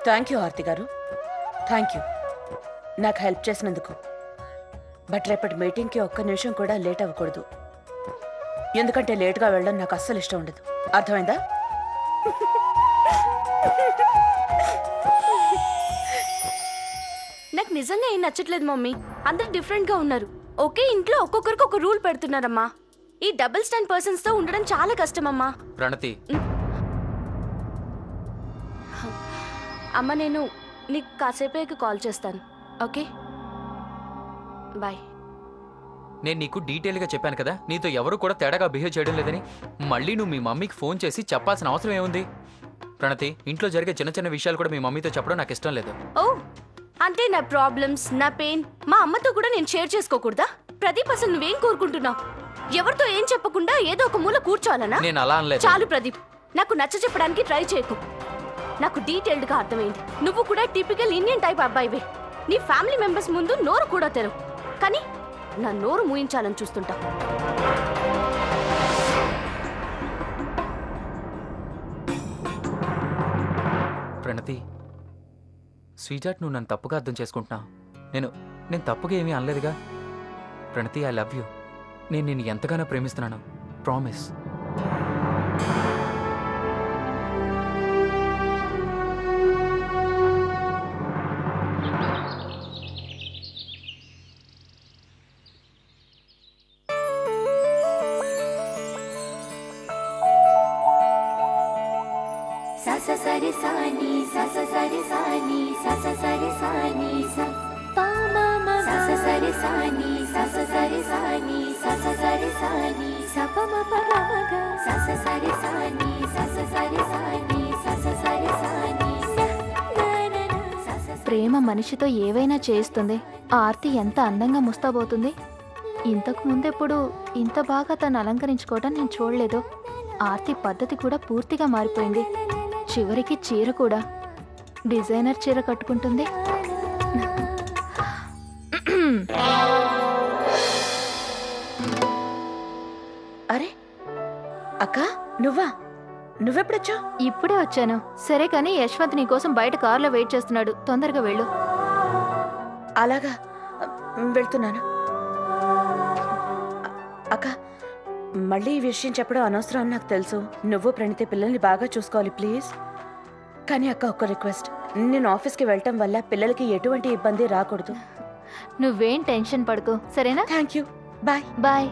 Thank you Aarti గారు, thank you నాకు help చేసినందుకు. బట్ రేపటి మీటింగ్కి ఒక్క నిమిషం కూడా లేట్ అవ్వకూడదు. ఎందుకంటే లేట్గా వెళ్ళడం నాకు అస్సలు ఇష్టం ఉండదు. అర్థమైందా? నాకు నిజంగా ఏం నచ్చట్లేదు మమ్మీ. అందరు డిఫరెంట్ గా ఉన్నారు. ఒకే ఇంట్లో ఒక్కొక్కరికి ఒక రూల్ పెడుతున్నారమ్మా. ఈ డబుల్ స్టాండ్ పర్సన్స్ తో ఉండడం చాలా కష్టమమ్మా. ప్రణతి, అమ్మ నేను నీకు కాసేపేకి కాల్ చేస్తాను. Okay bye. నేను నీకు డీటెయిల్గా చెప్పాను కదా, నీతో ఎవరు కూడా తేడాగా బిహేవ్ చేయడం లేదని. మళ్ళీ నువ్వు మీ మమ్మీకి ఫోన్ చేసి చెప్పాల్సిన అవసరం ఏముంది? ప్రణతి, ఇంట్లో జరిగే చిన్న చిన్న విషయాలు కూడా మీ మమ్మీతో చెప్పడం నాకు ఇష్టం లేదు. ఓ అంటే నా ప్రాబ్లమ్స్, నా పెయిన్ మా అమ్మతో కూడా నేను షేర్ చేసుకోకూడదా? ప్రదీప్, అసలు నువ్వేం కోరుకుంటున్నావు? ఎవరితో ఏం చెప్పకుండా ఏదో ఒక మూల కూర్చోవాలనా? నేను అలా అనలేదు. చాలు ప్రదీప్, నాకు నచ్చ చెప్పడానికి ట్రై చేయకు. నాకు డీటెయిల్డ్ గా అర్థమైంది. నువ్వు కూడా టిపికల్ ఇండియన్ టైప్ అబ్బాయివే. నీ ఫ్యామిలీ మెంబర్స్ ముందు నోరు కూడా తెరవు, కానీ నా నోరు మూయించాలని చూస్తుంటా. ప్రణతి, స్వీటార్ట్, నువ్వు నన్ను తప్పుగా అర్థం చేసుకుంటున్నావు. నేను తప్పుగా ఏమీ అనలేదుగా. ప్రణతి, ఐ లవ్ యూ. నేను నిన్ను ఎంతగానో ప్రేమిస్తున్నాను. ప్రామిస్. సరి సాని సస సరి సాని సస సరి సాని స పా మా మా సస సరి సాని సస సరి సాని సస సరి సాని స ప మ ప మ మ గ సస సరి సాని సస సరి సాని సస సరి సాని స న న న సస. ప్రేమ మనిషితో ఏవైనా చేయిస్తుంది. ఆర్తి ఎంత అందంగా ముస్తాబోతుంది. ఇంతకు ముందెప్పుడు ఇంత బాగా తను అలంకరించుకోవడం నేను చూడలేదు. ఆర్తి పద్ధతి కూడా పూర్తిగా మారిపోయింది. చివరికి చీర కూడా డిజైనర్ చీర కట్టుకుంటుంది. అరే అక్క, నువ్వెప్పుడొచ్చావు? ఇప్పుడే వచ్చాను. సరే కానీ యశ్వంత్ నీకోసం బయట కారులో వెయిట్ చేస్తున్నాడు. తొందరగా వెళ్ళు. అలాగా, వెళ్తున్నాను. అక్క, మళ్ళీ ఈ విషయం చెప్పడం అనవసరం అని నాకు తెలుసు. నువ్వు ప్రణితి పిల్లల్ని బాగా చూసుకోవాలి ప్లీజ్. కానీ అక్క, ఒక్క రిక్వెస్ట్. నేను ఆఫీస్కి వెళ్ళటం వల్ల పిల్లలకి ఎటువంటి ఇబ్బంది రాకూడదు. నువ్వేం టెన్షన్ పడుకో, సరేనా? Thank you. బాయ్. బాయ్.